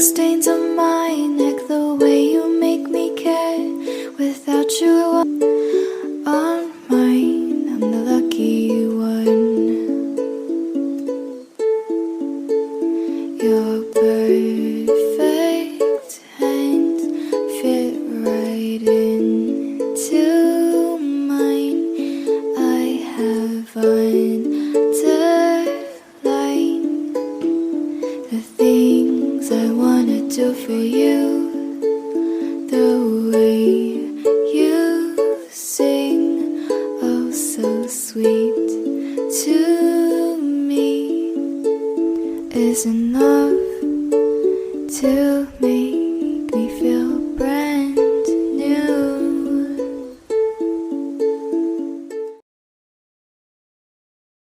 stains on my neck, the way you make me care. Without you on mine, I'm the lucky one. Your perfect hands fit right into mine. I have underlined the things I wanna do for you. The way you sing, oh so sweet to me, is enough to me.